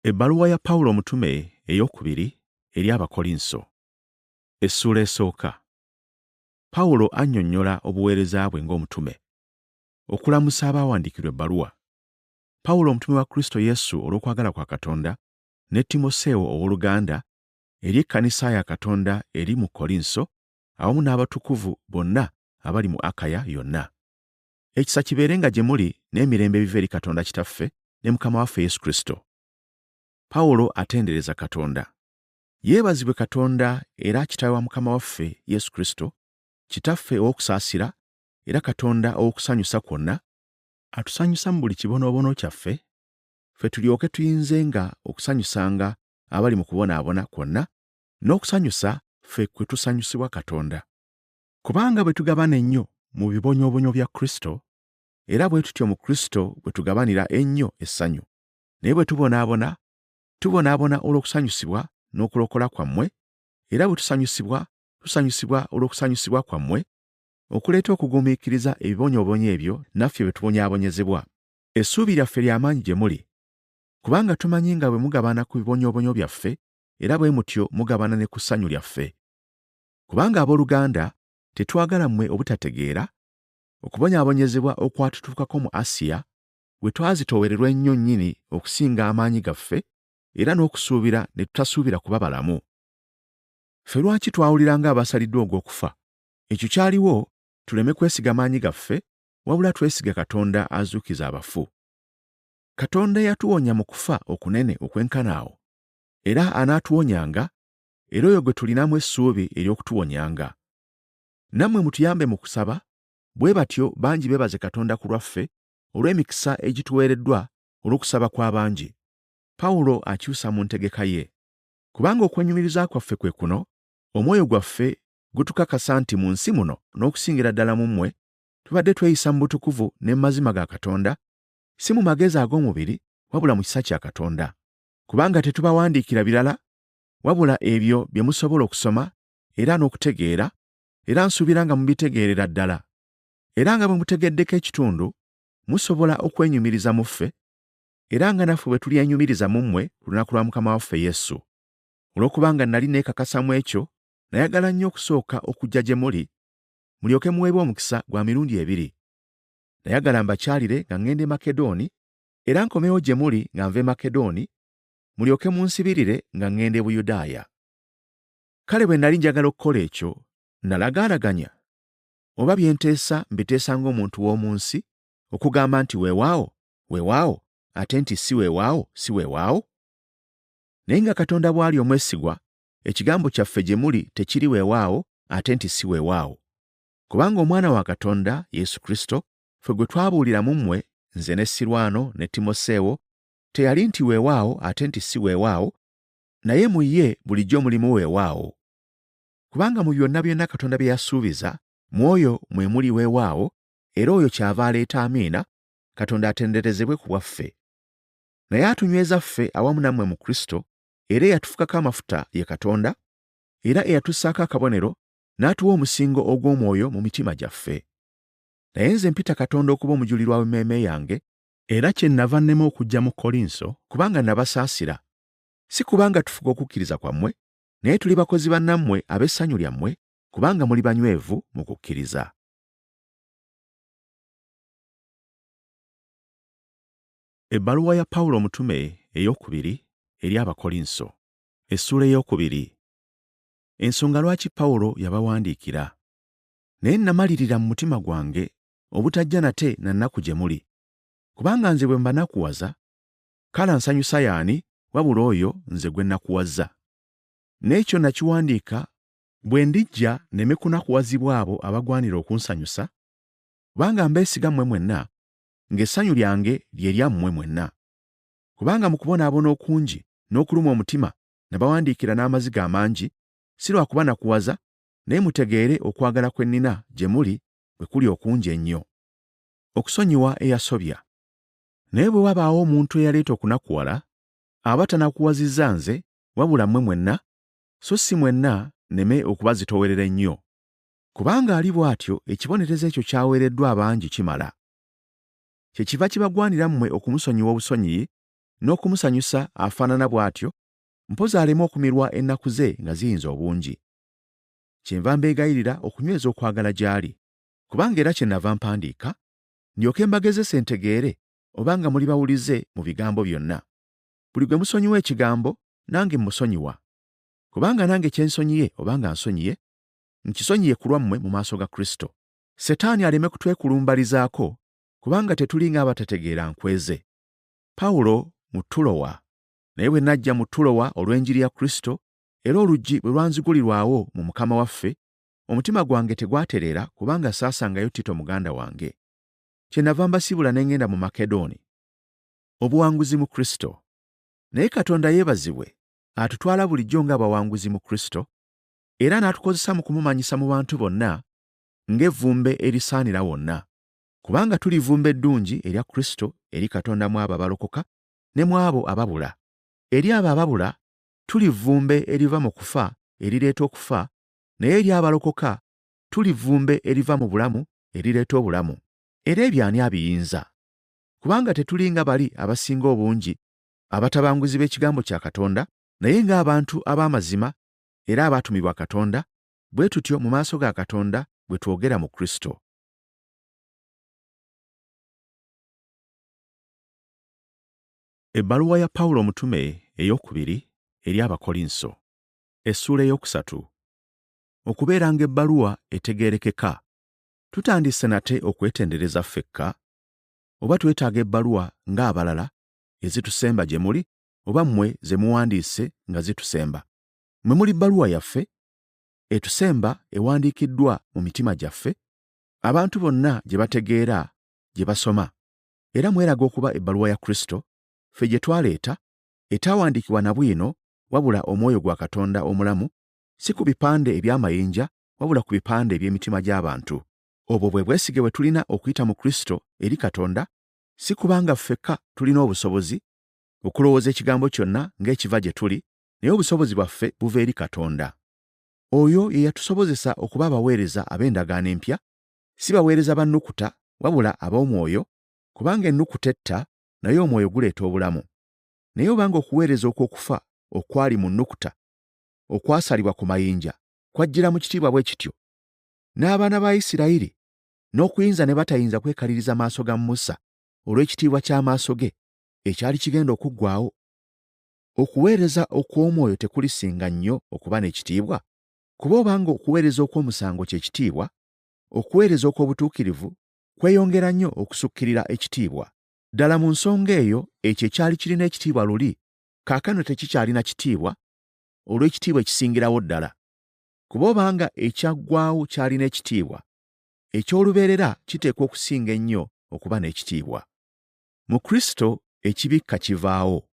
Ebbaluwa ya Pawulo omutume ey'okubiri eri Abakolinso. Essula esooka. Pawulo annyonnyola obuweereza bwe ng'omutume. Okulamusa abaawandiikirwa ebbaluwa. Pawulo omutume wa Kristo Yesu olw'okwagala kwa Katonda, ne Timoseewo owooluganda, eri ekkanisa ya Katonda eri mu Kolinso, awamu n'abatukuvu bonna abali mu Akaya yonna. Ekisa kibeerenga gye muli n'emirembe ebiva eri Katonda Kitaffe ne Mukama waffe Yesu Kristo. Pawulo atendereza Katonda. Yeebazibwe Katonda era Kitaawe wa Mukama waffe Yesu Kristo, Kitaffe ow'okusaasira era Katonda ow'okusanyusa kwonna, atusanyusa mu buli kibonoobono kyaffe, ffe tulyoke tuyinzenga okusanyusanga abali mu kubonaabona kwonna, n'okusanyusa ffe kwe tusanyusibwa Katonda. Kubanga bwe tugabana ennyo mu bibonyoobonyo bya Kristo, era bwe tutyo mu Kristo bwe tugabanira ennyo essanyu. Naye bwe tubonaabona olw'okusanyusibwa n'okulokola kwammwe, era bwe tusanyusibwa olw'okusanyusibwa kwammwe, okuleeta okugumiikiriza ebibonyoobonyo ebyo naffe bwe tubonyaabonyezebwa. Essuubi lyaffe ly'amaanyi gye muli, kubanga tumanyi nga bwe mugabana ku bibonyoobonyo byaffe, era bwe mutyo mugabana ne ku ssanyu lyaffe. Kubanga abooluganda, tetwagala mmwe obutategeera, okubonyaabonyezebwa okwatutuukako mu Asiya, bwe twazitoowererwa ennyo nnyini okusinga amaanyi gaffe, era n'okusuubira ne tutasuubira kuba balamu. Ffe lwaki twawulira ng'abasaliddwa ogw'okufa? Ekyo kyaliwo tuleme kwesiga maanyi gaffe, wabula twesiga Katonda azuukiza abafu. Katonda yatuwonya mu kufa okunene okwenkana awo, era anaatuwonyanga, era oyo gwe tulinamu essuubi ery'okutuwonyanga. Nammwe mutuyambe mu kusaba, bwe batyo bangi beebaze Katonda ku lwaffe olw'emikisa egituweereddwa olw'okusaba kw'abangi. Pawulo akyusa mu ntegeka ye. Kubanga okwenyumiriza kwaffe kwe kuno, omwoyo gwaffe gutukakasa nti mu nsi muno n'okusingira ddala mu mmwe, tubadde tweyisa mu butukuvu ne mu mazima ga Katonda, si mu magezi ag'omubiri, wabula mu kisa kya Katonda. Kubanga tetubawandiikira birala, wabula ebyo bye musobola okusoma era n'okutegeera, era nsuubira nga mubitegeerera ddala. Era nga bwe mutegeddeko ekitundu, musobola okwenyumiriza mu ffe, era nga naffe bwe tulyenyumiriza mu mmwe ku lunaku lwa Mukama waffe Yesu. Olw'okubanga nali neekakasa mu ekyo, nayagala nnyo okusooka okujja gye muli, mulyoke muweebwe omukisa gwa mirundi ebiri. Nayagala mbakyalire nga ŋŋenda e Makedooni, era nkomewo gye muli nga nva e Makedooni, mulyoke munsibirire nga ŋŋenda e Buyudaaya. Kale bwe nali njagala okukola ekyo, nalagaanaganya? Oba bye nteesa mbiteesa ng'omuntu w'omu nsi, okugamba nti weewaawo, weewaawo, ate nti si weewaawo, si weewaawo? Naye nga Katonda bw'ali omwesigwa, ekigambo kyaffe gye muli tekiri weewaawo, ate nti si weewaawo. Kubanga Omwana wa Katonda, Yesu Kristo, ffe gwe twabuulira mu mmwe, nze ne Sirwano ne Timoseewo, teyali nti weewaawo ate nti si weewaawo, naye mu ye bulijjo mulimu weewaawo. Kubanga mu byonna byonna Katonda bye yasuubiza, mu oyo mwe muli weewaawo, era oyo kyava aleeta amiina, Katonda atenderezebwe ku bwaffe. Naye atunyweza ffe awamu nammwe mu Kristo, era eyatufukako amafuta ye Katonda, era eyatussaako akabonero, n'atuwa omusingo ogw'omwoyo mu mitima gyaffe. Naye nze mpita Katonda okuba omujulirwa w'emmeeme yange, era kye nnava nnema okujja mu Kolinso, kubanga nabasaasira, si kubanga tufuga okukkiriza kwammwe, naye tuli bakozi bannammwe ab'essanyu lyammwe, kubanga muli banywevu mu kukkiriza. Ebbaluwa ya Pawulo omutume ey'okubiri eri Abakolinso. Essula ey'okubiri. Ensonga lwaki Pawulo yabawandiikira. Naye namalirira mu mutima gwange obutajja nate na nnaku gye muli. Kubanga nze bwe mbanakuwaza, kale nsanyusa y'ani wabula oyo nze gwe nakuwaza. N'ekyo nakiwandiika bwe ndijja nneme kunakuwazibwa abo abagwanira okunsanyusa, kubanga mbeesiga mmwe mwenna, ng'essanyu lyange lye lyammwe mwenna. Kubanga mu kubonaabona okungi n'okuluma omutima nabawandiikira n'amaziga amangi, si lwa kubanakuwaza, naye mutegeere okwagala kwe nnina gye muli bwe kuli okungi ennyo. Okusonyiwa eyasobya. Naye bwe wabaawo omuntu eyaleeta okunakuwala, aba tanakuwazizza nze, wabula mmwe mwenna, so si mwenna nneme okubazitoowerera ennyo. Kubanga ali bw'atyo ekibonerezo ekyo kyaweereddwa abangi kimala. Kyekiva kibagwanira mmwe okumusonyiwa obusonyi, n'okumusanyusa afaanana bw'atyo, mpozi aleme okumirwa ennaku ze nga ziyinza obungi. Kyenva mbeegayirira okunyweza okwagala gy'ali, kubanga era kyennava mpandiika, ndyoke mbagezese ntegeere obanga muli bawulize mu bigambo byonna. Buli gwe musonyiwa ekigambo, nange mmusonyiwa. Kubanga nange kye nsonyiye obanga nsonyiye, nkisonyiye ku lwammwe mu maaso ga Kristo. Setaani aleme kutwekulumbalizaako, kubanga tetuli ng'abatategeera nkweze. Pawulo mu Tulowa. Naye bwe najja mu Tulowa olw'enjiri ya Kristo, era oluggi bwe lwanzigulirwawo mu Mukama waffe, omutima gwange tegwatereera kubanga saasangayo Tito muganda wange. Kyennava mbasibula ne ŋŋenda mu Makedoni. Obuwanguzi mu Kristo. Naye Katonda yeebazibwe, atutwala bulijjo ng'abawanguzi mu Kristo, era n'atukozesa mu kumumanyisa mu bantu bonna ng'evvumbe erisaanira wonna. Kubanga tuli vvumbe eddungi erya Kristo eri Katonda mu abo abalokoka ne mu abo ababula. Eri abo ababula tuli vvumbe eriva mu kufa erireeta okufa, naye eri abalokoka tuli vvumbe eriva mu bulamu erireeta obulamu. Era ebyo ani abiyinza? Kubanga tetuli nga bali abasinga obungi abatabanguzi b'ekigambo kya Katonda, naye ng'abantu ab'amazima era abaatumibwa Katonda, bwe tutyo mu maaso ga Katonda bwe twogera mu Kristo. Ebbaluwa ya Pawulo omutume ey'okubiri eri Abakolinso. Essuula ey'okusatu. Okubeeranga ebbaluwa etegeerekeka. Tutandise nate okwetendereza ffekka? Oba twetaaga ebbaluwa ng'abalala ezitusemba gye muli, oba mmwe ze muwandiise nga zitusemba? Mmwe muli bbaluwa yaffe, etusemba ewandiikiddwa mu mitima gyaffe, abantu bonna gye bategeera, gye basoma. Era mweraga okuba ebbaluwa ya Kristo, ffe gye twaleeta, etaawandiikibwa na bwino, wabula Omwoyo gwa Katonda omulamu, si ku bipande eby'amayinja, wabula ku bipande eby'emitima gy'abantu. Obwo bwe bwesige bwe tulina okuyita mu Kristo eri Katonda, si kubanga ffekka tulina obusobozi okulowooza ekigambo kyonna ng'ekiva gye tuli, naye obusobozi bwaffe buva eri Katonda. Oyo ye yatusobozesa okuba abaweereza ab'endagaano empya, si baweereza ba nnukuta, wabula ab'Omwoyo, kubanga ennukuta etta, naye Omwoyo guleeta obulamu. Naye obanga okuweereza okw'okufa okwali mu nnukuta, okwasalibwa ku mayinja, kwajjira mu kitiibwa bwe kityo, n'abaana ba Isirayiri n'okuyinza ne batayinza kwekaliriza maaso ga Musa olw'ekitiibwa ky'amaaso ge ekyali kigenda okuggwaawo, okuweereza okw'Omwoyo tekulisinga nnyo okuba n'ekitiibwa? Kuba obanga okuweereza okw'omusango kye kitiibwa, okuweereza okw'obutuukirivu kweyongera nnyo okusukkirira ekitiibwa. Ddala mu nsonga eyo, ekyo ekyali kirina ekitiibwa luli, kaakano tekikyalina kitiibwa, olw'ekitiibwa ekisingirawo ddala. Kuba obanga ekyaggwaawo kyalina ekitiibwa, eky'olubeerera kiteekwa okusinga ennyo okuba n'ekitiibwa. Mu Kristo ekibikka kivaawo.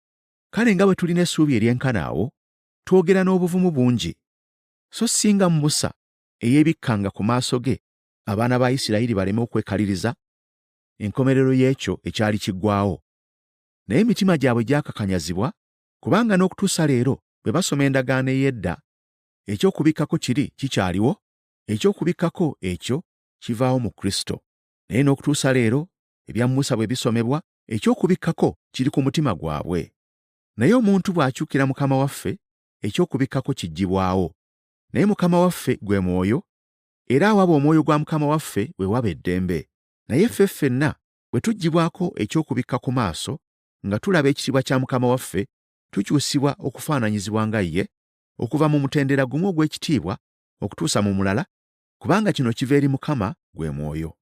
Kale nga bwe tulina essuubi eryenkanaawo, twogera n'obuvumu bungi. So singa Musa eyeebikkanga ku maaso ge abaana ba Isirayiri baleme okwekaliriza, enkomerero y'ekyo ekyali kiggwaawo. Naye emitima gyabwe gyakakanyazibwa, kubanga n'okutuusa leero bwe basoma endagaano ey'edda, eky'okubikkako kiri kikyaliwo, eky'okubikkako ekyo kivaawo mu Kristo. Naye n'okutuusa leero ebya Musa bwe bisomebwa, eky'okubikkako kiri ku mutima gwabwe. Naye omuntu bw'akyukira Mukama waffe, eky'okubikkako kiggyibwawo. Naye Mukama waffe gwe Mwoyo, era awaba Omwoyo gwa Mukama waffe we waba eddembe. Naye ffe ffenna bwe tuggyibwako eky'okubikka ku maaso, nga tulaba ekitiibwa kya Mukama waffe, tukyusibwa okufaananyizibwa nga ye, okuva mu mutendera gumu ogw'ekitiibwa okutuusa mu mulala, kubanga kino kiva eri Mukama gwe Mwoyo.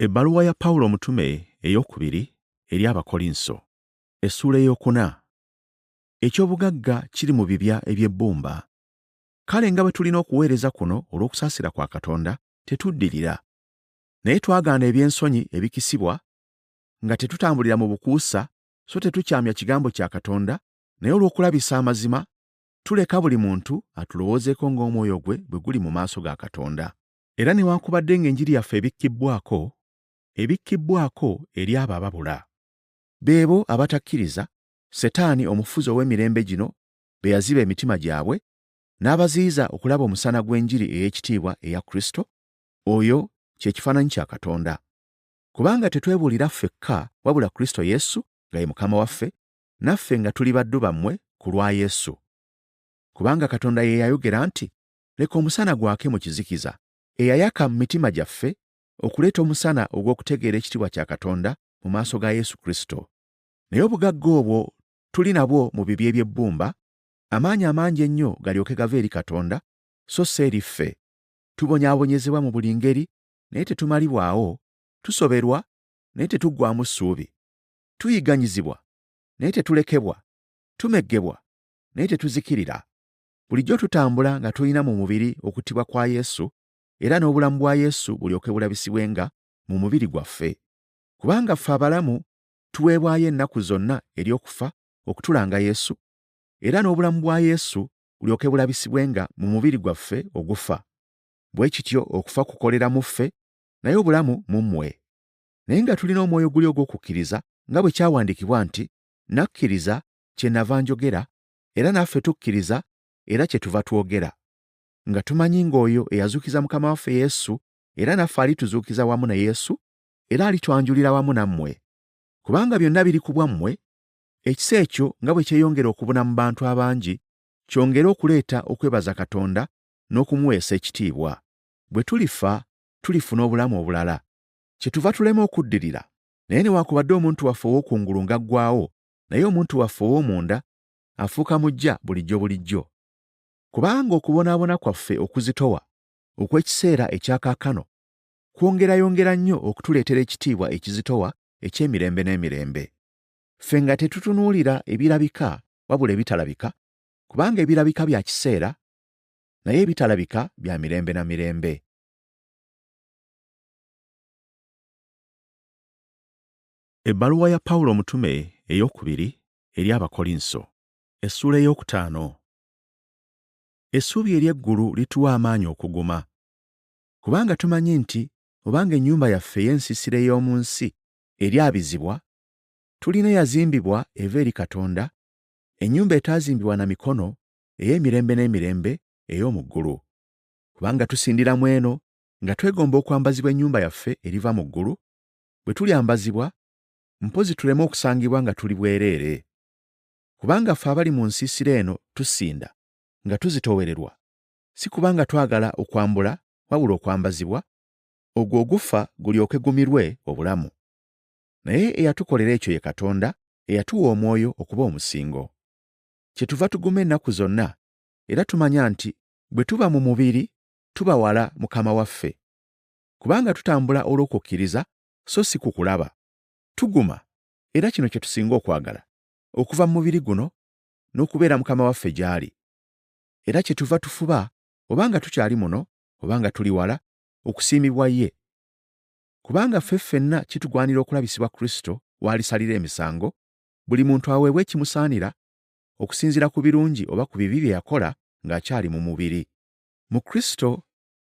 Ebbaluwa ya Pawulo omutume ey'okubiri eri Abakolinso. Essuula ey'okuna. Eky'obugagga kiri mu bibya eby'ebbumba. Kale nga bwe tulina okuweereza kuno olw'okusaasira kwa Katonda, tetuddirira. Naye twagaana eby'ensonyi ebikisibwa, nga tetutambulira mu bukuusa, so tetukyamya kigambo kya Katonda, naye olw'okulabisa amazima, tuleka buli muntu atulowoozeeko ng'omwoyo gwe bwe guli mu maaso ga Katonda. Era newankubadde ng'enjiri yaffe ebikkibbwako eri abo ababula. Beebo abatakkiriza, Setaani omufuzi ow'emirembe gino be yaziba emitima gyabwe, n'abaziyiza okulaba omusana gw'enjiri ey'ekitiibwa eya Kristo, oyo kye kifaananyi kya Katonda. Kubanga tetwebuulira ffekka wabula Kristo Yesu nga ye Mukama waffe, naffe nga tuli baddu bammwe ku lwa Yesu. Kubanga Katonda ye yayogera nti, leka omusana gwake mu kizikiza, eyayaka mu mitima gyaffe okuleeta omusana ogw'okutegeera ekitiibwa kya Katonda mu maaso ga Yesu Kristo. Naye obugagga obwo tuli nabwo mu bibye by'ebbumba, amaanyi amangi ennyo galyoke gave eri Katonda, so si eri ffe. Tubonyaabonyezebwa mu buli ngeri, naye tetumalibwawo, tusoberwa, naye tetuggwaamu ssuubi, tuyiganyizibwa, naye tetulekebwa, tumeggebwa, naye tetuzikirira. Bulijjo tutambula nga tulina mu mubiri okuttibwa kwa Yesu, era n'obulamu bwa Yesu bulyoke bulabisibwenga mu mubiri gwaffe. Kubanga ffe abalamu tuweebwayo ennaku zonna eri okufa okutulanga Yesu, era n'obulamu bwa Yesu bulyoke bulabisibwenga mu mubiri gwaffe ogufa. Bwe kityo okufa kukolera mu ffe, naye obulamu mu mmwe. Naye nga tulina omwoyo guli ogw'okukkiriza, nga bwe kyawandiikibwa nti, nakkiriza kyennava njogera, era naffe tukkiriza era kyetuva twogera. Nga tumanyi ng'oyo eyazuukiza Mukama waffe Yesu, era naffe alituzuukiza wamu ne Yesu, era alitwanjulira wamu nammwe. Kubanga byonna biri ku bwammwe, ekisa ekyo nga bwe kyeyongera okubuna mu bantu abangi, kyongere okuleeta okwebaza Katonda n'okumuweesa ekitiibwa. Bwe tulifa, tulifuna obulamu obulala. Kyetuva tulema okuddirira, naye newaakubadde omuntu waffe ow'okungulu ng'aggwaawo, naye omuntu waffe ow'omunda afuuka muggya bulijjo. Kubanga okubonaabona kwaffe okuzitowa okw'ekiseera ekyakaakano kwongerayongera nnyo okutuleetera ekitiibwa ekizitowa eky'emirembe n'emirembe. Ffe nga tetutunuulira ebirabika wabula ebitalabika, kubanga ebirabika bya kiseera, naye ebitalabika bya mirembe na mirembe. Ebbaluwa ya Pawulo omutume ey'okubiri eri Abakolinso, essuula ey'okutaano. Essuubi ery'eggulu lituwa amaanyi okuguma. Kubanga tumanyi nti obanga ennyumba yaffe ey'ensiisira ey'omu nsi eryabizibwa, tulina eyazimbibwa eva eri Katonda, ennyumba etaazimbibwa na mikono ey'emirembe n'emirembe ey'omu ggulu. Kubanga tusindira mu eno nga twegomba okwambazibwa ennyumba yaffe eriva mu ggulu, bwe tulyambazibwa, mpozi tuleme okusangibwa nga tuli bwereere. Kubanga ffe abali mu nsiisira eno tusinda nga tuzitoowererwa, si kubanga twagala okwambula wabula okwambazibwa, ogwo ogufa gulyoke gumirwe obulamu. Naye eyatukolera ekyo ye Katonda, eyatuwa omwoyo okuba omusingo. Kyetuva tuguma ennaku zonna, era tumanya nti bwe tuba mu mubiri tuba wala Mukama waffe. Kubanga tutambula olw'okukkiriza so si ku kulaba. Tuguma, era kino kye tusinga okwagala, okuva mu mubiri guno n'okubeera Mukama waffe gy'ali. Era kyetuva tufuba, obanga tukyali muno, obanga tuli wala, okusiimibwa ye. Kubanga ffe ffenna kitugwanira okulabisibwa Kristo w'alisalira emisango, buli muntu aweebwe ekimusaanira, okusinziira ku birungi oba ku bibi bye yakola ng'akyali mu mubiri. Mu Kristo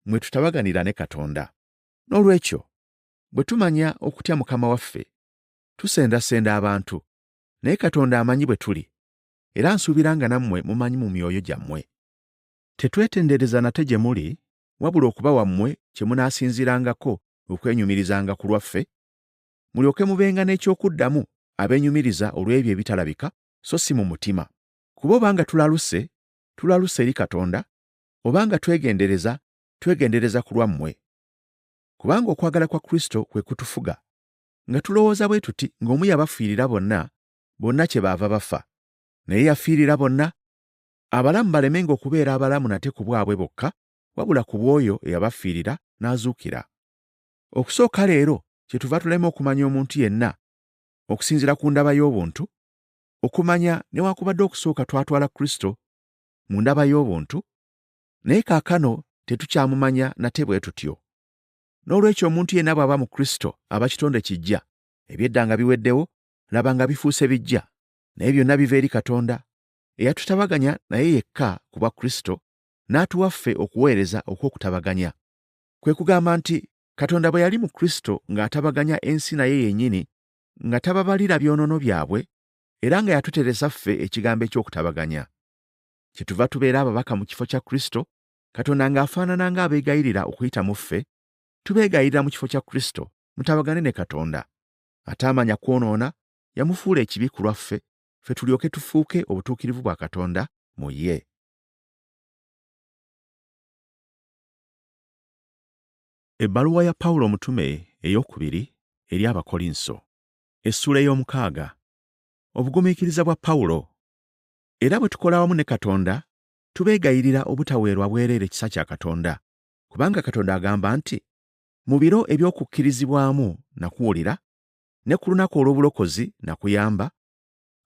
mwe tutabaganira ne Katonda. N'olwekyo, bwe tumanya okutya Mukama waffe, tusendasenda abantu, naye Katonda amanyi bwe tuli, era nsuubira nga nammwe mumanyi mu myoyo gyammwe. Tetwetendereza nate gye muli, wabula okuba wammwe kye munaasinzirangako okwenyumirizanga ku lwaffe, mulyoke mubenga n'ekyokuddamu abeenyumiriza olw'ebyo ebitalabika, so si mu mutima. Kuba obanga tulaluse eri Katonda, obanga twegendereza ku lwammwe. Kubanga okwagala kwa Kristo kwe kutufuga, nga tulowooza bwe tuti ng'omu yabafiirira bonna kyebaava bafa. Naye yafiirira bonna, abalamu balemenga okubeera abalamu nate ku bwabwe bokka, wabula ku bw'oyo eyabafiirira n'azuukira. Okusooka leero kyetuva tulema okumanya omuntu yenna, okusinziira ku ndaba y'obuntu, okumanya newaakubadde okusooka twatwala Kristo mu ndaba y'obuntu, naye kaakano tetukyamumanya nate bwe tutyo. N'olwekyo omuntu yenna bw'aba mu Kristo aba kitonde kiggya, eby'edda nga biweddewo, laba nga bifuuse bijja, naye byonna biva eri Katonda, eyatutabaganya naye yekka ku bwa Kristo, n'atuwa ffe okuweereza okw'okutabaganya. Kwe kugamba nti Katonda bwe yali mu Kristo ng'atabaganya ensi naye yennyini, nga tababalira byonoono byabwe, era nga yatuteresa ffe ekigambo eky'okutabaganya. Kyetuva tubeera ababaka mu kifo kya Kristo, Katonda ng'afaanana ng'abeegayirira okuyita mu ffe, tubeegayirira mu kifo kya Kristo, mutabagane ne Katonda. Ataamanya kwonoona, yamufuula ekibi ku lwaffe, ffe tulyoke tufuuke obutuukirivu bwa Katonda mu ye. Ebbaluwa ya Pawulo omutume ey'okubiri eri Abakolinso. Essula ey'omukaaga. Obugumiikiriza bwa Pawulo. Era bwe tukola awamu ne Katonda, tubeegayirira obutaweerwa bwereere ekisa kya Katonda, kubanga Katonda agamba nti, mu biro eby'okukkirizibwamu nakuwulira, ne ku lunaku olw'obulokozi nakuyamba.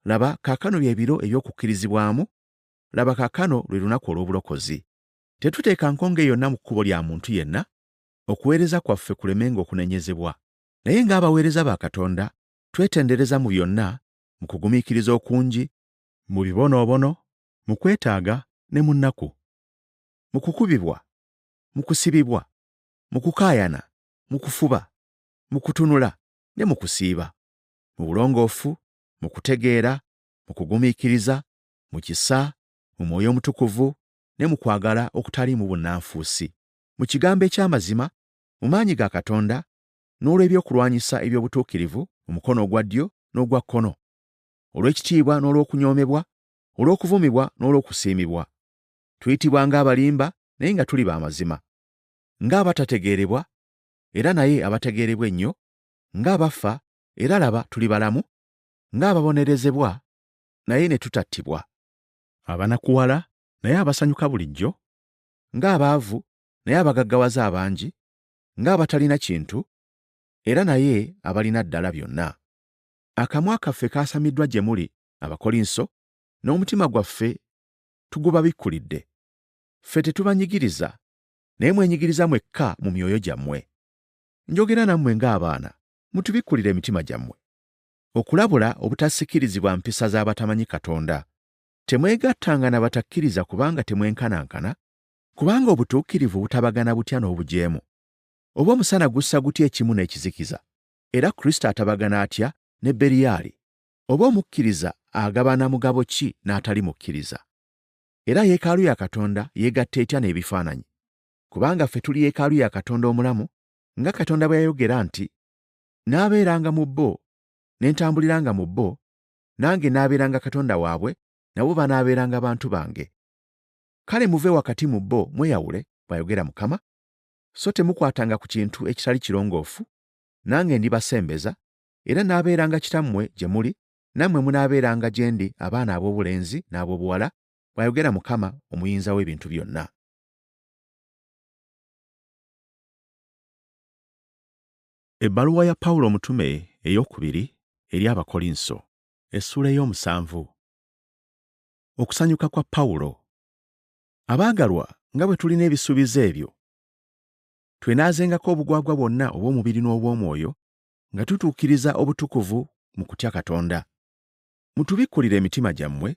Laba kaakano bye biro eby'okukkirizibwamu, laba kaakano lwe lunaku olw'obulokozi. Tetuteeka nkonge yonna mu kkubo lya muntu yenna, okuweereza kwaffe kulemenga okunenyezebwa. Naye ng'abaweereza ba Katonda, twetendereza mu byonna, mu kugumiikiriza okungi, mu bibonoobono, mu kwetaaga ne mu nnaku, mu kukubibwa, mu kusibibwa, mu kukaayana, mu kufuba, mu kutunula ne mu kusiiba, mu bulongoofu, mu kutegeera, mu kugumiikiriza, mu kisa, mu Mwoyo Omutukuvu ne mu kwagala okutaliimu bunnanfuusi, mu kigambo eky'amazima, mu maanyi ga Katonda, n'olw'ebyokulwanyisa eby'obutuukirivu mu mukono ogwa ddyo n'ogwa kkono, olw'ekitiibwa n'olw'okunyoomebwa, olw'okuvumibwa n'olw'okusiimibwa. Tuyitibwa ng'abalimba naye nga tuli b'amazima, ng'abatategeerebwa era naye abategeerebwa ennyo, ng'abafa era laba tuli balamu, ng'ababonerezebwa naye ne tutattibwa, abanakuwala naye abasanyuka bulijjo, ng'abaavu naye abagaggawaza abangi, ng'abatalina kintu era naye abalina ddala byonna. Akamwa kaffe kaasamiddwa gye muli, Abakolinso, n'omutima gwaffe tugubabikkulidde. Ffe tetubanyigiriza, naye mwenyigiriza mwekka mu myoyo gyammwe. Njogera nammwe ng'abaana, mutubikkulire emitima gyammwe. Okulabula obutasikirizibwa mpisa z'abatamanyi Katonda. Temwegattanga na batakkiriza kubanga temwenkanankana, kubanga obutuukirivu butabagana butya n'obujeemu. Oba omusana gussa gutya ekimu n'ekizikiza, era Kristo atabagana atya ne Beriyali? Oba omukkiriza agabana mugabo ki n'atali mukkiriza? Era yeekaalu ya Katonda yeegatta etya n'ebifaananyi? Kubanga ffe tuli yeekaalu ya Katonda omulamu, nga Katonda bwe yayogera nti, “N'abeeranga mu bo, ne ntambuliranga mu bo, nange n'abeeranga Katonda waabwe, nabo banaabeeranga bantu bange. Kale muve wakati mu bo mweyawule,” bw'ayogera Mukama, “so temukwatanga ku kintu ekitali kirongoofu, nange ndibasembeza, era n'abeeranga Kitammwe gye muli, nammwe munaabeeranga gye ndi abaana ab'obulenzi n'ab'obuwala,” bw'ayogera Mukama omuyinza w'ebintu byonna. Ebbaluwa ya Pawulo omutume ey'okubiri eri Abakolinso. Essula ey'omusanvu. Okusanyuka kwa Pawulo. Abaagalwa, nga bwe tulina ebisuubizo ebyo, twenaazengako obugwagwa bwonna obw'omubiri n'obw'omwoyo, nga tutuukiriza obutukuvu mu kutya Katonda. Mutubikkulire emitima gyammwe,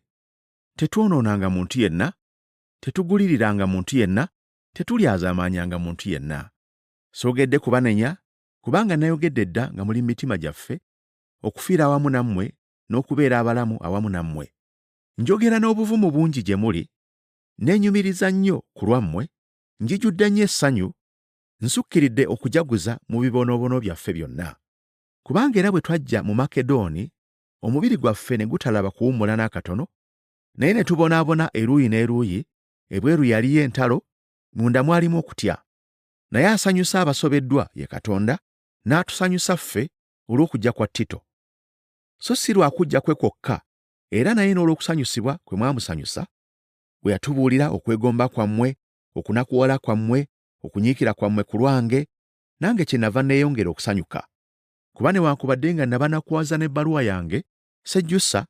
tetwonoonanga muntu yenna, tetuguliriranga muntu yenna, tetulyazaamaanyanga muntu yenna. Soogedde kubanenya, kubanga nayogedde dda nga muli mu mitima gyaffe, okufiira awamu nammwe n'okubeera abalamu awamu nammwe. Njogera n'obuvumu bungi gye muli, neenyumiriza nnyo ku lwammwe, njijjudde nnyo essanyu, nsukkiridde okujaguza mu bibonoobono byaffe byonna. Kubanga era bwe twajja mu Makedooni, omubiri gwaffe ne gutalaba kuwummula n'akatono, naye ne tubonaabona eruuyi n'eruuyi, ebweru yaliyo entalo, munda mwalimu okutya. Naye asanyusa abasobeddwa ye Katonda, n'atusanyusa ffe olw'okujja kwa Tito. So si lwa kujja kwe kwokka, era naye n'olw'okusanyusibwa kwe mwamusanyusa, bwe yatubuulira okwegomba kwammwe, okunakuwala kwammwe, okunyiikira kwammwe ku lwange, nange kyennava neeyongera okusanyuka. Kuba newankubadde nga nabanakuwaza n'ebbaluwa yange, sejjusa,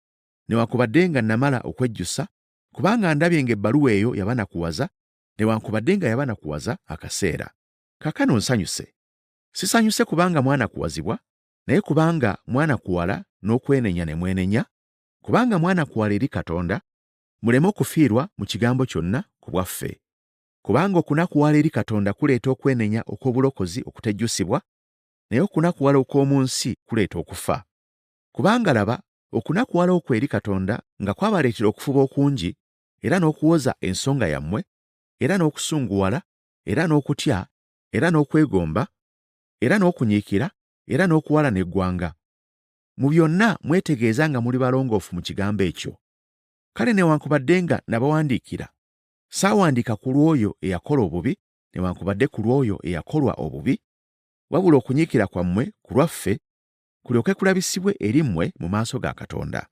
newankubadde nga namala okwejjusa, kubanga ndabye ng'ebbaluwa eyo yabanakuwaza, newankubadde nga yabanakuwaza akaseera. Kaakano nsanyuse. Sisanyuse kubanga mwanakuwazibwa, naye kubanga mwanakuwala n'okwenenya ne mwenenya, kubanga mwanakuwala eri Katonda, muleme okufiirwa mu kigambo kyonna ku bwaffe. Kubanga okunakuwala eri Katonda kuleeta okwenenya okw'obulokozi okutejjusibwa, naye okunakuwala okw'omu nsi kuleeta okufa. Kubanga laba, okunakuwala okwo eri Katonda nga kwabaleetera okufuba okungi, era n'okuwoza ensonga yammwe, era n'okusunguwala, era n'okutya, era n'okwegomba, era n'okunyiikira, era n'okuwalana eggwanga. Mu byonna mwetegeeza nga muli balongoofu mu kigambo ekyo. Kale newankubadde nga nabawandiikira, saawandiika ku lw'oyo eyakola obubi newankubadde ku lw'oyo eyakolwa obubi, wabula okunyiikira kwammwe ku lwaffe kulyoke kulabisibwe eri mmwe mu maaso ga Katonda.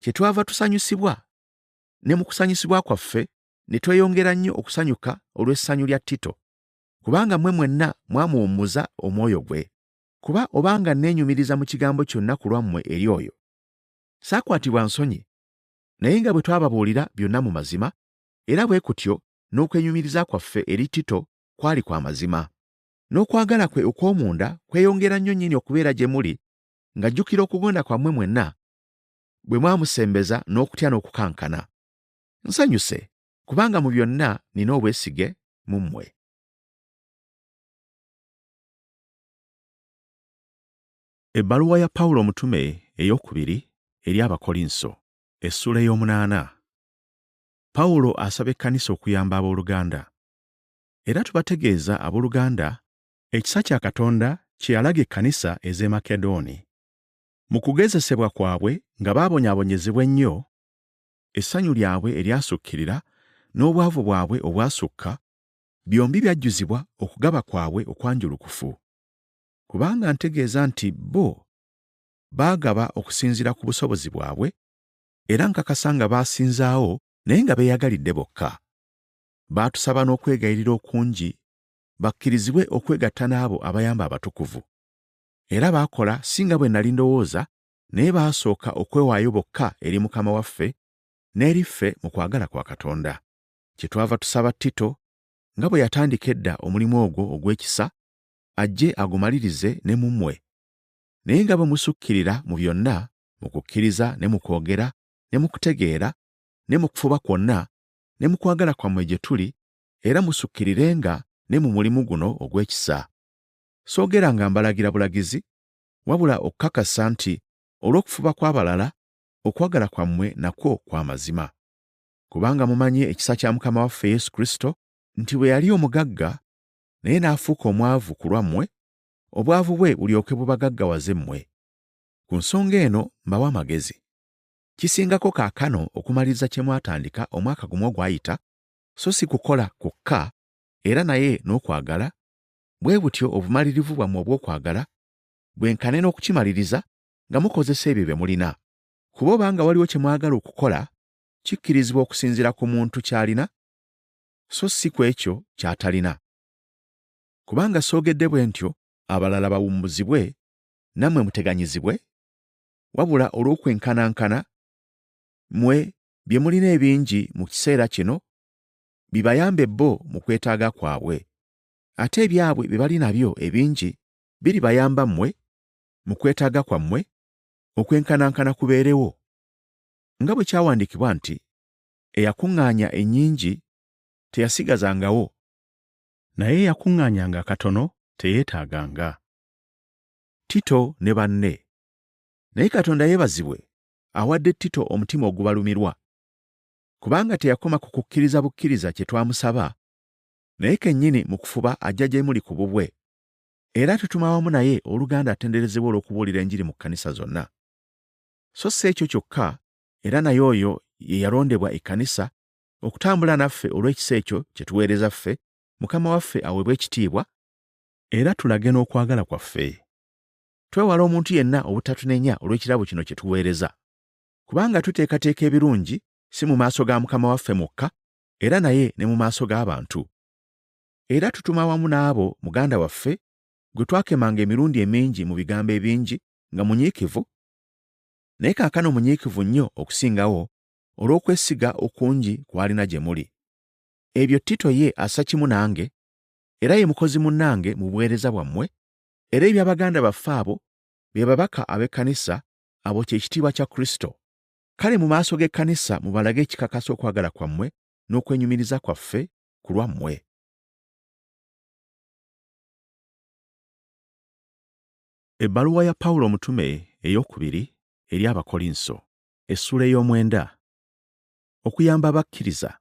Kyetwava tusanyusibwa, ne mu kusanyusibwa kwaffe ne tweyongera nnyo okusanyuka olw'essanyu lya Tito, kubanga mmwe mwenna mwamuwummuza omwoyo gwe. Kuba obanga neenyumiriza mu kigambo kyonna ku lwammwe eri oyo, saakwatibwa nsonyi, naye nga bwe twababuulira byonna mu mazima, era bwe kutyo n'okwenyumiriza kwaffe eri Tito kwali kwa mazima. N'okwagala kwe okw'omunda kweyongera nnyo nnyini okubeera gye muli, ng'ajjukira okugonda kwammwe mwenna bwe mwamusembeza n'okutya n'okukankana. Nsanyuse, kubanga mu byonna nina obwesige mu mmwe. Ebbaluwa ya Pawulo omutume ey'okubiri eri Abakolinso, essula ey'omunaana. Pawulo asaba ekkanisa okuyamba abooluganda. Era tubategeeza abooluganda ekisa kya Katonda kye yalaga ekkanisa ez'e Makedooni. Mu kugezesebwa kwabwe nga baabonyaabonyezebwa ennyo, essanyu lyabwe eryasukkirira n'obwavu bwabwe obwasukka, byombi byajjuzibwa okugaba kwabwe okwanjulukufu. Kubanga ntegeeza nti bo baagaba okusinziira ku busobozi bwabwe, era nkakasa nga baasinzaawo naye nga beeyagalidde bokka. Baatusaba n'okwegayirira okungi bakkirizibwe okwegatta n'abo abayamba abatukuvu. Era baakola si nga bwe nali ndowooza, naye baasooka okwewaayo bokka eri Mukama waffe n'eri ffe mu kwagala kwa Katonda. Kyetwava tusaba Tito nga bwe yatandika edda omulimu ogwo ogw'ekisa, ajje agumalirize ne mu mmwe. Naye nga bwe musukkirira mu byonna, mu kukkiriza ne mu kwogera ne mu kutegeera ne mu kufuba kwonna ne mu kwagala kwammwe gye tuli, era musukkirirenga ne mu mulimu guno ogw'ekisa. Soogera nga mbalagira bulagizi, wabula okukakasa nti olw'okufuba kw'abalala, okwagala kwammwe nakwo kwa mazima. Kubanga mumanyi ekisa kya Mukama waffe Yesu Kristo, nti bwe yali omugagga naye n'afuuka omwavu ku lwammwe, obwavu bwe bulyoke bubagaggawaze mmwe. Ku nsonga eno mbawa amagezi. Kisingako kaakano okumaliriza kye mwatandika omwaka gumu ogwayita, so si kukola kwokka, era naye n'okwagala, bwe butyo obumalirivu bwammwe obw'okwagala bwenkane n'okukimaliriza nga mukozesa ebyo bye mulina. Kuba obanga waliwo kye mwagala okukola, kikkirizibwa okusinziira ku muntu ky'alina, so si ku ekyo ky'atalina. Kubanga soogedde bwe ntyo abalala bawummuzibwe, nammwe muteganyizibwe, wabula olw'okwenkanankana, mmwe bye mulina ebingi mu kiseera kino bibayambe bo mu kwetaaga kwabwe, ate ebyabwe bye bali nabyo ebingi biribayamba mmwe mu kwetaaga kwammwe, okwenkanankana kubeerewo. Nga bwe kyawandiikibwa nti, eyakuŋŋaanya ennyingi teyasigazangawo, naye eyakuŋŋaanyanga katono teyeetaaganga. Tito ne banne. Naye Katonda yeebazibwe awadde Tito omutima ogubalumirwa, kubanga teyakoma ku kukkiriza bukkiriza kye twamusaba, naye kennyini mu kufuba ajja gye muli ku bubwe. Era tutuma wamu naye oluganda atenderezebwa olw'okubuulira Enjiri mu kkanisa zonna. So si ekyo kyokka, era naye oyo ye yalondebwa ekkanisa okutambula naffe olw'ekisa ekyo kye tuweereza ffe, Mukama waffe aweebwe ekitiibwa, era tulage n'okwagala kwaffe. Twewala omuntu yenna obutatunenya olw'ekirabo kino kye tuweereza, kubanga tuteekateeka ebirungi si mu maaso ga Mukama waffe mwokka, era naye ne mu maaso g'abantu. Era tutuma wamu n'abo muganda waffe gwe twakemanga emirundi emingi mu bigambo ebingi nga munyiikivu, naye kaakano munyiikivu nnyo okusingawo olw'okwesiga okungi kw'alina gye muli. Ebyo Tito ye assa kimu nange, era ye mukozi munnange mu buweereza bwammwe, era eby'abaganda baffe abo be babaka ab'ekkanisa, abo kye kitiibwa kya Kristo. Kale mu maaso g'ekkanisa mubalage ekikakasa okwagala kwammwe n'okwenyumiriza kwaffe ku lwammwe. Ebbaluwa ya Pawulo omutume ey'okubiri eri Abakolinso, essula ey'omwenda. Okuyamba abakkiriza.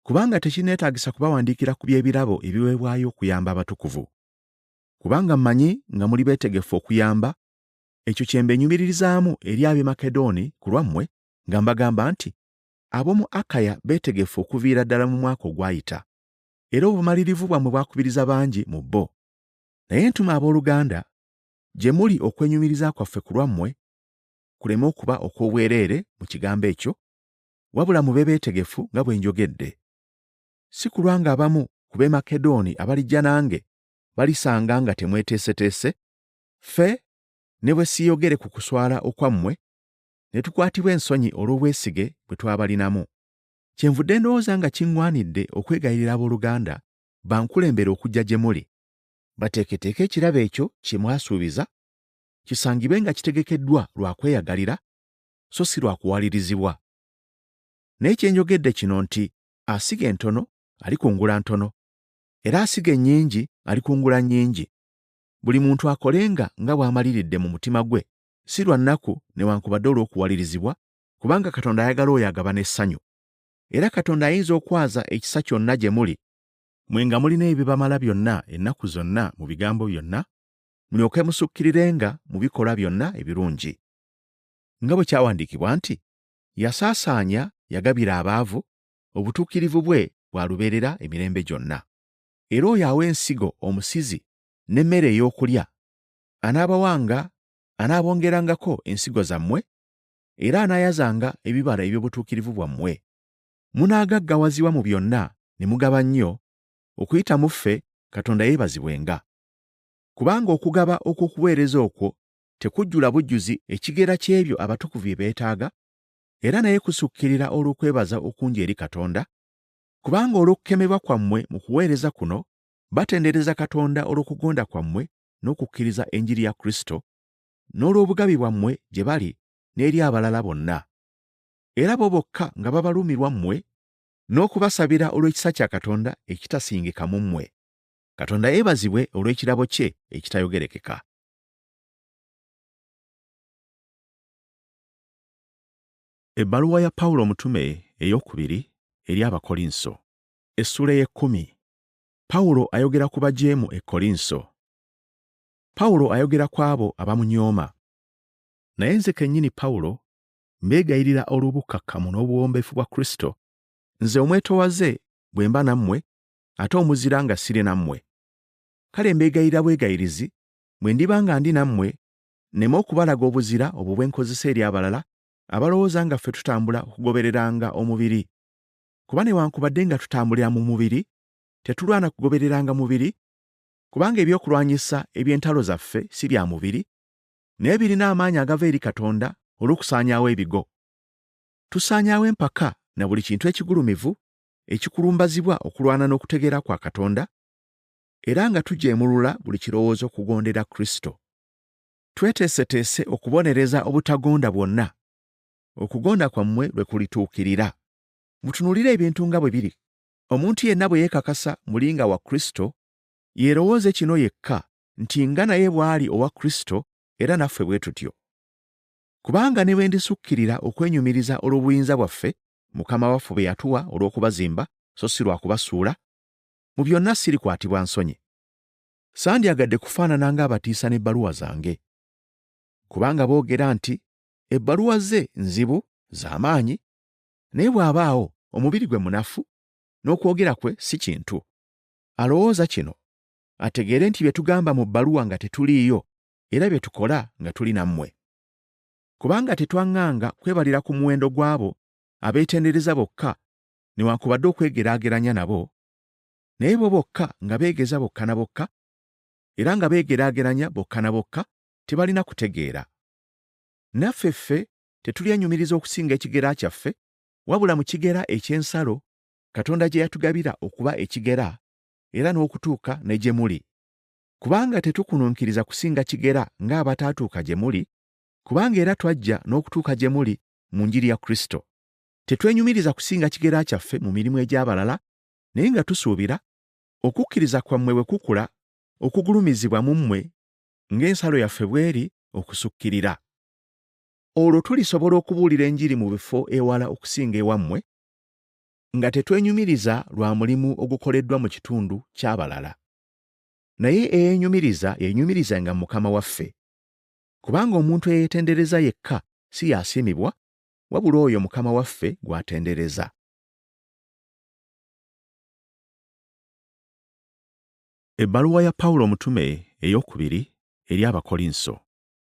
Kubanga tekineetaagisa kubawandiikira ku by'ebirabo ebiweebwayo okuyamba abatukuvu. kubanga mmanyi nga muli beetegefu okuyamba, ekyo kye mbenyumiririzaamu eri ab'e Makedoni ku lwammwe, nga mbagamba nti ab'omu Akaya beetegefu okuviira ddala mu mwaka ogwayita, era obumalirivu bwammwe bwakubiriza bangi mu bo. Naye ntuma abooluganda, gye muli okwenyumiriza kwaffe ku lwammwe kuleme okuba okw'obwereere mu kigambo ekyo, wabula mube beetegefu nga bwe njogedde. Si kulwa ng'abamu ku b'e Makedoni abalijja nange balisanga nga temweteeseteese, ffe ne bwe siyogere ku kuswala okwammwe, ne tukwatibwa ensonyi olw'obwesige bwe twabalinamu. Kyenvudde ndowooza nga kiŋŋwanidde okwegayirira abooluganda bankulembere okujja gye muli, bateeketeeke ekirabo ekyo kye mwasuubiza, kisangibwe nga kitegekeddwa lwa kweyagalira, so si lwa kuwalirizibwa. Naye kye njogedde kino nti asiga entono alikungula ntono, era asiga ennyingi alikungula nnyingi. Buli muntu akolenga nga bw'amaliridde mu mutima gwe, si lwa nnaku newankubadde olw'okuwalirizibwa, kubanga Katonda ayagala oyo agabana essanyu. Era Katonda ayinza okwaza ekisa kyonna gye muli, mwe nga mulina ebibamala byonna ennaku zonna mu bigambo byonna, mulyoke musukkirirenga mu bikolwa byonna ebirungi. Nga bwe kyawandiikibwa nti, yasaasaanya, yagabira abaavu, obutuukirivu bwe bwalubeerera emirembe gyonna. Era oyo awa ensigo omusizi n'emmere ey'okulya, anaabongerangako ensigo zammwe, era anaayazanga ebibala eby'obutuukirivu bwammwe. Munaagaggawazibwa mu byonna ne mugaba nnyo, okuyita mu ffe Katonda yeebazibwenga. Kubanga okugaba okw'okuweereza okwo tekujjula bujjuzi ekigera ky'ebyo abatukuvu bye beetaaga, era naye kusukkirira olw'okwebaza okungi eri Katonda, kubanga olw'okukemebwa kwammwe mu kuweereza kuno, batendereza Katonda olw'okugonda kwammwe n'okukkiriza Enjiri ya Kristo, n'olw'obugabi bwammwe gye bali n'eri abalala bonna. Era bo bokka nga babalumirwa mmwe, n'okubasabira olw'ekisa kya Katonda ekitasingika mu mmwe. Katonda yeebazibwe olw'ekirabo kye ekitayogerekeka. Ebbaluwa ya Pawulo omutume ey'okubiri eri Abakolinso, essula y'ekkumi. Pawulo ayogera ku bajeemu e Kolinso. Pawulo ayogera ku abo abamunyooma. Naye nze kennyini Pawulo mbeegayirira olw'obukkakkamu n'obuwombeefu bwa Kristo, nze omwetowaze bwe mba nammwe, ate omuzira nga siri nammwe. Kale mbeegayirira bwegayirizi, bwe ndiba nga ndi nammwe, nneme okubalaga obuzira obwo bwe nkozesa eri abalala abalowooza nga ffe tutambula okugobereranga omubiri. Kuba newankubadde nga tutambulira mu mubiri, tetulwana kugobereranga mubiri, kubanga ebyokulwanyisa eby'entalo zaffe si bya mubiri, naye birina amaanyi agava eri Katonda olw'okusaanyaawo ebigo. Tusaanyaawo empaka na buli kintu ekigulumivu ekikulumbazibwa okulwana n'okutegeera kwa Katonda, era nga tujeemulula buli kirowoozo okugondera Kristo. Tweteeseteese okubonereza obutagonda bwonna, okugonda kwammwe lwe kulituukirira. Mutunuulire ebintu nga bwe biri. Omuntu yenna bwe yeekakasa mulinga wa Kristo, yeerowooze kino yekka, nti nga naye bw'ali owa Kristo, era naffe bwe tutyo. Kubanga ne bwe ndisukkirira okwenyumiriza olw'obuyinza bwaffe Mukama waffe bwe yatuwa olw'okubazimba, so si lwa kubasuula, mu byonna sirikwatibwa nsonyi. Sandyagadde kufaanana ng'abatiisa n'ebbaluwa zange. Kubanga boogera nti ebbaluwa ze nzibu za maanyi, naye bw'abaawo omubiri gwe munafu, n'okwogera kwe si kintu. Alowooza kino, ategeere nti bye tugamba mu bbaluwa nga tetuliiyo, era bye tukola nga tuli nammwe. Kubanga tetwaŋŋanga kwebalira ku muwendo gw'abo abeetendereza bokka, newankubadde okwegeraageranya nabo, naye bo bokka nga beegeza bokka na bokka, era nga beegeraageranya bokka na bokka, tebalina kutegeera. Naffe ffe tetulyenyumiriza okusinga ekigera kyaffe, wabula mu kigera eky'ensalo Katonda gye yatugabira okuba ekigera, era n'okutuuka ne gye muli. Kubanga tetukunuukiriza kusinga kigera ng'abataatuuka gye muli, kubanga era twajja n'okutuuka gye muli mu Njiri ya Kristo. Tetwenyumiriza kusinga kigera kyaffe mu mirimu egy'abalala, naye nga tusuubira okukkiriza kwammwe bwe kukula, okugulumizibwa mu mmwe ng'ensalo yaffe bw'eri okusukkirira. Olwo tulisobola okubuulira Enjiri mu bifo ewala okusinga ewammwe, nga tetwenyumiriza lwa mulimu ogukoleddwa mu kitundu ky'abalala. naye eyeenyumiriza yeenyumirizanga mu Mukama waffe. Kubanga omuntu eyeetendereza yekka si yaasiimibwa, wabula oyo Mukama waffe gw'atendereza. Ebbaluwa ya Pawulo omutume ey'okubiri eri Abakolinso,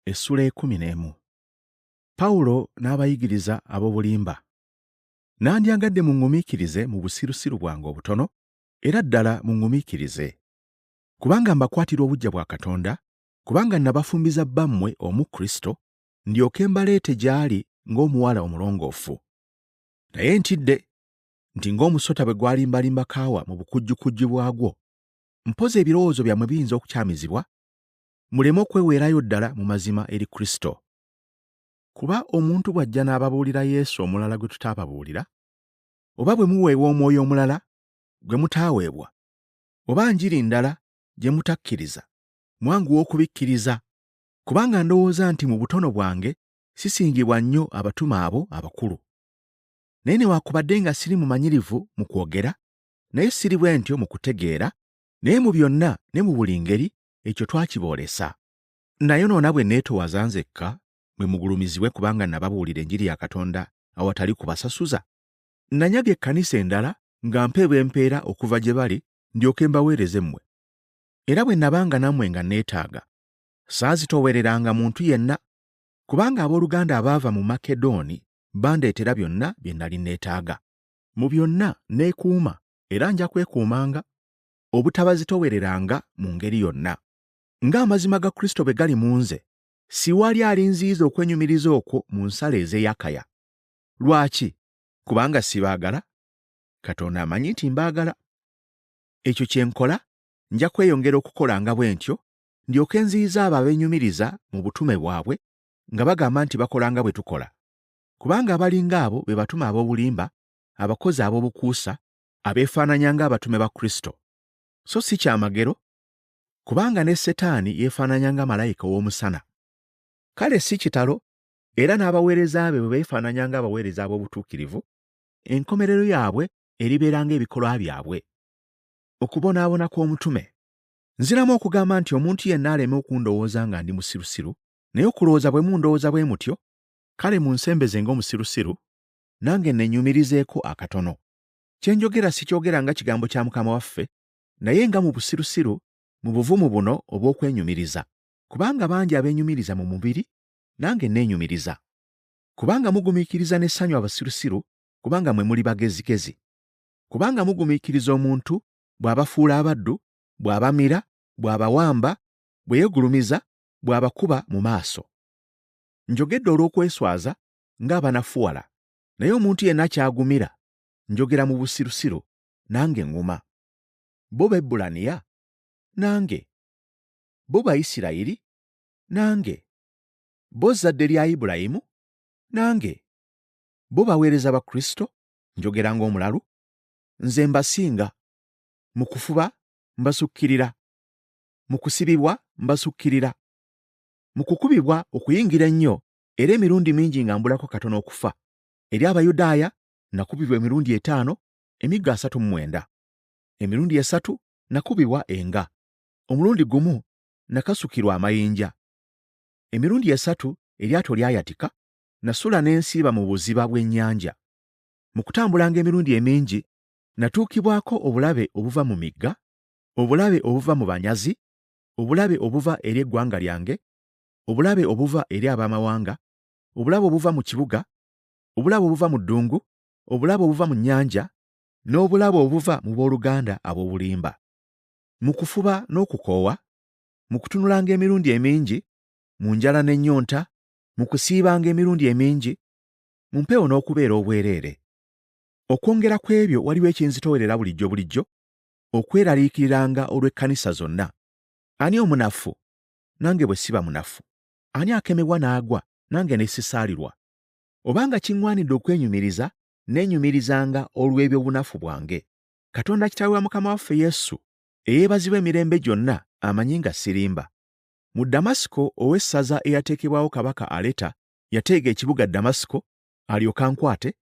essula 11. Pawulo n'abayigiriza ab'obulimba. Nandyagadde muŋŋumiikirize mu busirusiru bwange obutono, era ddala muŋŋumiikirize. Kubanga mbakwatira obuggya bwa Katonda, kubanga nabafumbiza bammwe omu Kristo, ndyoke mbaleete gy'ali ng'omuwala omulongoofu. Naye ntidde nti ng'omusota bwe gwalimbalimba kaawa mu bukujjukujju bwagwo, mpoza ebirowoozo byammwe biyinza okukyamizibwa, muleme okweweerayo ddala mu mazima eri Kristo. Kuba omuntu bw'ajja n'ababuulira Yesu omulala gwe tutaababuulira, oba bwe muweebwa omwoyo omulala gwe mutaaweebwa, oba njiri ndala gye mutakkiriza, mwanguwa okubikkiriza, kubanga ndowooza nti mu butono bwange sisingibwa nnyo abatume abo abakulu. Naye newaakubadde nga siri mumanyirivu mu kwogera, naye siri bwe ntyo mu kutegeera, naye mu byonna ne mu buli ngeri ekyo twakiboolesa. Nayonoona bwe neetoowaza nzekka bwe mugulumizibwe kubanga nababuulira enjiri ya Katonda awatali kubasasuza. Nanyaga ekkanisa endala nga mpeebwa empeera okuva gye bali ndyoke mbaweereze mmwe. Era bwe nabanga nammwe nga neetaaga, saazitoowereranga muntu yenna, kubanga abooluganda abaava mu Makedooni bandeetera byonna bye nali neetaaga. Mu byonna neekuuma era nja kwekuumanga, obutabazitoowereranga mu ngeri yonna. Ng'amazima ga Kristo bwe gali mu nze, siwali alinziyiza okwenyumiriza okwo mu nsala ez'eyakaya. Lwaki? Kubanga sibaagala? Katonda amanyi nti mbaagala. Ekyo kye nkola, nja kweyongera okukolanga bwe ntyo, ndyoke nziyiza abo abeenyumiriza mu butume bwabwe nga bagamba nti bakolanga bwe tukola. Kubanga abalinga abo be batume ab'obulimba, abakozi ab'obukuusa, abeefaananya ng'abatume ba Kristo. So si kyamagero, kubanga ne Setaani yeefaananya nga malayika w'omusana. Kale si kitalo, era n'abaweereza be bwe beefaananya ng'abaweereza ab'obutuukirivu, enkomerero yaabwe eribeera ng'ebikolwa byabwe. Okubonaabona kw'omutume. Nziramu okugamba nti omuntu yenna aleme okundowooza nga ndi musirusiru, naye okulowooza bwe mundowooza bwe mutyo, kale munsembeze ng'omusirusiru, nange nnenyumirizeeko akatono. Kye njogera sikyogera nga kigambo kya Mukama waffe, naye nga mu busirusiru, mu buvumu buno obw'okwenyumiriza. Kubanga bangi abeenyumiriza mu mubiri, nange neenyumiriza. Kubanga mugumiikiriza n'essanyu abasirusiru, kubanga mwe muli bagezigezi. Kubanga mugumiikiriza omuntu bw'abafuula abaddu, bw'abamira, bw'abawamba, bwe yeegulumiza, bw'abakuba mu maaso. Njogedde olw'okweswaza ng'abanafuwala, naye omuntu yenna ky'agumira, njogera mu busirusiru, nange ŋŋuma. Bo Baebbulaniya? Nange. Bo Bayisirayiri? Nange. Bo zzadde lya Ibulayimu? Nange. Bo baweereza ba Kristo? Njogera ng'omulalu. Nze mbasinga. Mu kufuba mbasukkirira. Mu kusibibwa mbasukkirira. Mu kukubibwa okuyingira ennyo, era emirundi mingi nga mbulako katono okufa. Eri Abayudaaya nakubibwa emirundi 5, emigga 39. Emirundi 3 nakubibwa enga. Omulundi gumu nakasukirwa amayinja. Emirundi 3 eryato lyayatika, nasula n'ensiiba mu buziba bw'ennyanja. Mu kutambulanga emirundi emingi, natuukibwako obulabe obuva mu migga, obulabe obuva mu banyazi, obulabe obuva eri eggwanga lyange, obulabe obuva eri abamawanga, obulabe obuva mu kibuga, obulabe obuva mu ddungu, obulabe obuva mu nnyanja, n'obulabe obuva mu booluganda ab'obulimba. Mu kufuba n'okukoowa, mu kutunulanga emirundi emingi, mu njala n'ennyonta, mu kusiibanga emirundi emingi, mu mpewo n'okubeera obwereere. Okwongera ku ebyo waliwo ekinzitoowerera bulijjo, okweraliikiriranga olw'ekkanisa zonna. Ani omunafu? Nange bwe siba munafu. Ani akemebwa n'agwa? Nange ne sisaalirwa. Obanga kiŋŋwanidde okwenyumiriza, neenyumirizanga olw'ebyo obunafu bwange. Katonda Kitaawe wa Mukama waffe Yesu, eyeebazibwa emirembe gyonna, amanyi nga sirimba. Mu Damasiko ow'essaza eyateekebwawo kabaka Aleta yateega ekibuga Damasiko, alyoka ankwate,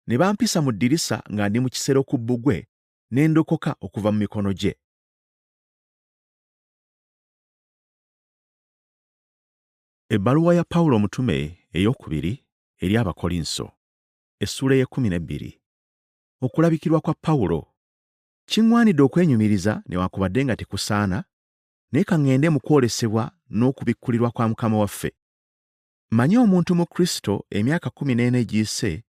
ne bampisa mu ddirisa nga ndi mu kisero ku bbugwe, ne ndokoka okuva mu mikono gye. Ebbaluwa ya Pawulo omutume ey'okubiri eri Abakolinso, essula y'e12. Okulabikirwa kwa Pawulo. Kiŋŋwanidde okwenyumiriza newaakubadde nga tekusaana, naye ka ŋŋende mu kwolesebwa n'okubikkulirwa kwa Mukama waffe. Mmanyi omuntu mu Kristo emyaka 14 egiyise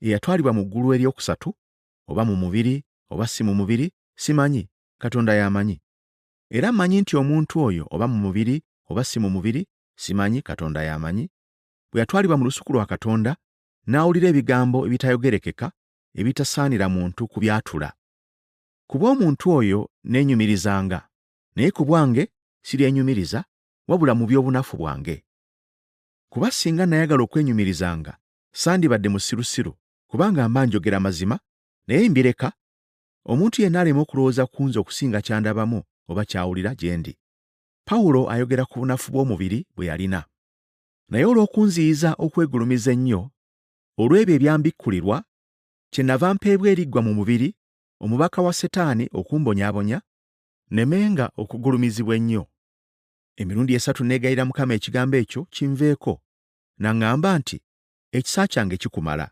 eyatwalibwa mu ggulu eryokusatu, oba mu mubiri oba si mu mubiri, simanyi, Katonda y'amanyi. Era mmanyi nti omuntu oyo oba mu mubiri oba si mu mubiri, simanyi, Katonda y'amanyi, bwe yatwalibwa mu lusuku lwa Katonda n'awulira ebigambo ebitayogerekeka ebitasaanira muntu kubyatula. Ku bw'omuntu oyo neenyumirizanga, naye ku bwange siryenyumiriza, wabula mu by'obunafu bwange. Kuba singa nayagala okwenyumirizanga, sandibadde musirusiru, kubanga mba njogera mazima, naye mbireka, omuntu yenna aleme okulowooza ku nze okusinga kyandabamu oba kyawulira gye ndi. Pawulo ayogera ku bunafu bw'omubiri bwe yalina. Naye olw'okunziyiza okwegulumiza ennyo, olw'ebyo ebyambikkulirwa, kyennava mpeebwa eriggwa mu mubiri, omubaka wa Setaani okumbonyaabonya, nemenga okugulumizibwa ennyo. Emirundi 3 neegayira Mukama ekigambo ekyo kinveeko, n'aŋŋamba nti, ekisa kyange kikumala,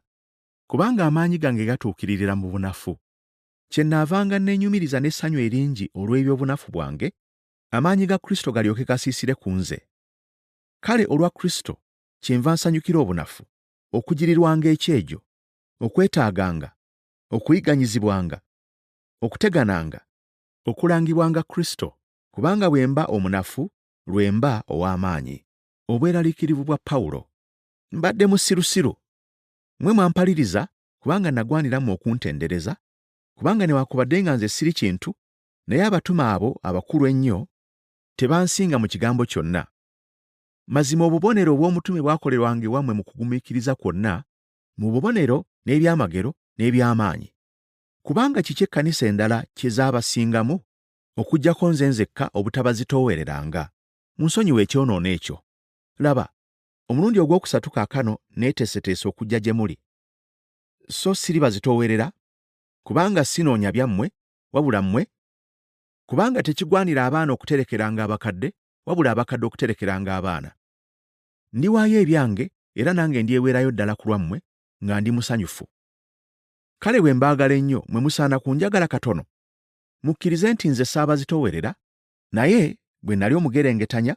kubanga amaanyi gange gatuukiririra mu bunafu. Kyennaavanga neenyumiriza n'essanyu eringi olw'ebyobunafu bwange, amaanyi ga Kristo galyoke gasiisire ku nze. Kale olwa Kristo kyenva nsanyukira obunafu, okugirirwanga ekyejo, okwetaaganga, okuyiganyizibwanga, okutegananga, okulangibwanga Kristo, kubanga bwe mba omunafu, lwe mba ow'amaanyi. Obweraliikirivu bwa Pawulo. Mbadde musirusiru. Mmwe mwampaliriza kubanga nagwaniramu okuntendereza, kubanga newaakubadde nga nze siri kintu, naye abatume abo abakulu ennyo tebansinga mu kigambo kyonna. Mazima obubonero obw'omutume bwakolerwanga ewammwe mu kugumiikiriza kwonna, mu bubonero n'ebyamagero n'eby'amaanyi. Kubanga kiki ekkanisa endala kye zaabasingamu, okuggyako nze nzekka obutabazitoowereranga. Munsonyiwe ekyonoono ekyo. Laba, omulundi ogwokusatu kaakano neeteeseteese okujja gye muli. So siribazitoowerera, kubanga sinoonya byammwe, wabula mmwe, kubanga tekigwanira abaana okuterekeranga abakadde, wabula abakadde okuterekeranga abaana. Ndiwaayo ebyange, era nange ndyeweerayo ddala ku lwammwe, nga ndi musanyufu. Kale bwe mbaagala ennyo, mwe musaana kunjagala katono. Mukkirize nti nze saabazitoowerera, naye bwe nali omugerengetanya,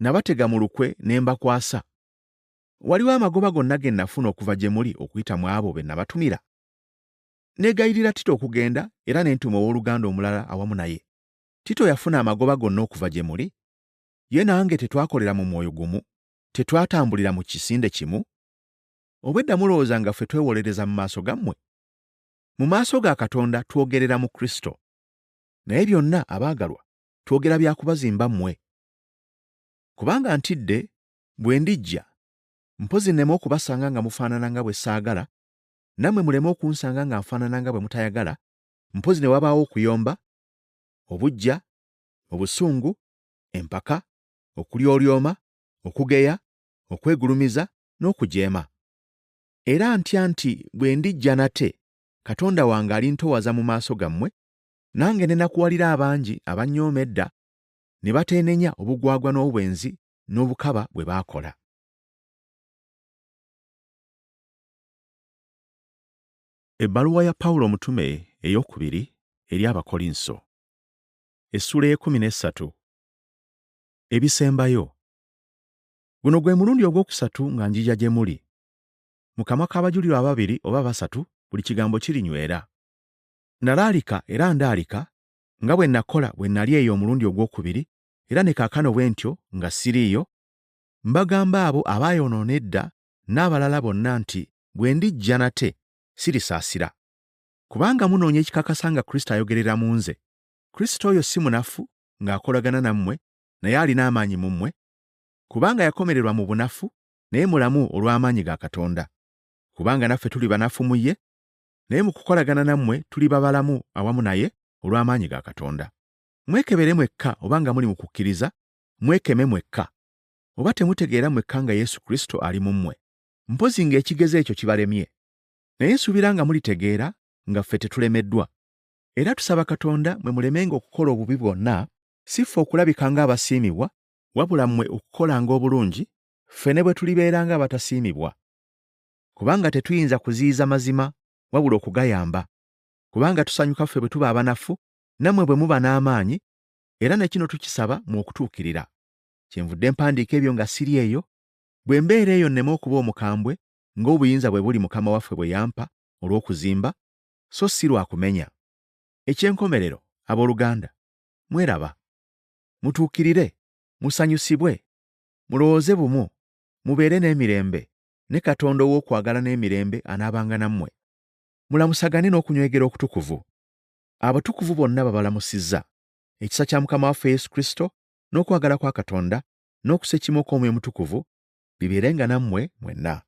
nabatega mu lukwe ne mbakwasa. Waliwo amagoba gonna ge nafuna okuva gye muli okuyita mu abo be nabatumira. Neegayirira Tito okugenda, era ne ntuma owooluganda omulala awamu naye. Tito yafuna amagoba gonna okuva gye muli. Ye nange tetwakolera mu mwoyo gumu, tetwatambulira mu kisinde kimu. Obwedda mulowooza nga ffe twewolereza mu maaso gammwe? Mu maaso ga Katonda twogerera mu Kristo. Naye byonna abaagalwa, twogera bya kubazimba mmwe. Kubanga ntidde bwe ndijja, mpozi nneme okubasanga nga mufaanana nga bwe saagala, nammwe muleme okunsanga nga nfaanana nga bwe mutayagala, mpozi ne wabaawo okuyomba, obujja, obusungu, empaka, okulyoolyoma, okugeya, okwegulumiza n'okujeema. Era ntya nti bwe ndijja nate, Katonda wange alintowaza mu maaso gammwe, nange ne nakuwalira abangi abannyooma edda, ne bateenenya obugwagwa n'obwenzi n'obukaba bwe baakola. Ebbaluwa ya Pawulo omutume ey'okubiri eri Abakolinso, essula y'e13. Ebisembayo. Guno gwe mulundi ogwokusatu nga njija gye muli. Mu kamwa k'abajulirwa ababiri oba basatu, buli kigambo kirinywera. Nalaalika era ndaalika, nga bwe nakola bwe nali eyo omulundi ogwokubiri, era ne kaakano bwe ntyo nga siriiyo, mbagamba abo abaayonoona edda n'abalala bonna nti bwe ndijja nate sirisaasira. Kubanga munoonya ekikakasa nga Kristo ayogerera mu nze. Kristo oyo si munafu ng'akolagana nammwe, naye alina amaanyi mu mmwe, kubanga yakomererwa mu bunafu, naye mulamu olw'amaanyi ga Katonda. Kubanga naffe tuli banafu mu ye, naye mu kukolagana nammwe tuli babalamu awamu naye olw'amaanyi ga Katonda. Mwekebere mwekka obanga muli mu kukkiriza, mwekeme mwekka. Oba temutegeera mwekka nga Yesu Kristo ali mu mmwe. Mpozi ng'ekigezo ekyo kibalemye. Naye nsuubira nga mulitegeera nga ffe tetulemeddwa. Era tusaba Katonda mwe mulemenga okukola obubi bwonna, si ffe okulabika ng'abasiimibwa, wabula mmwe okukolanga obulungi, ffene bwe tulibeeranga abatasiimibwa. Kubanga tetuyinza kuziyiza mazima wabula okugayamba, kubanga tusanyuka ffe bwe tuba abanafu, nammwe bwe muba n'amaanyi, era ne kino tukisaba mu okutuukirira. Kyenvudde mpandiika ebyo nga siri eyo, bwe mbeera eyo nneme okuba omukambwe ng'obuyinza bwe buli Mukama waffe bwe yampa olw'okuzimba, so si lwa kumenya. Eky'enkomerero, abooluganda, mweraba. Mutuukirire, musanyusibwe, mulowooze bumu, mubeere n'emirembe, ne Katonda ow'okwagala n'emirembe anaabanga nammwe. Mulamusagane n'okunywegera okutukuvu. Abatukuvu bonna babalamusizza. Ekisa kya Mukama waffe Yesu Kristo, n'okwagala kwa Katonda, n'okusa ekimo kw'Omwoyo Mutukuvu bibeerenga nammwe mwenna.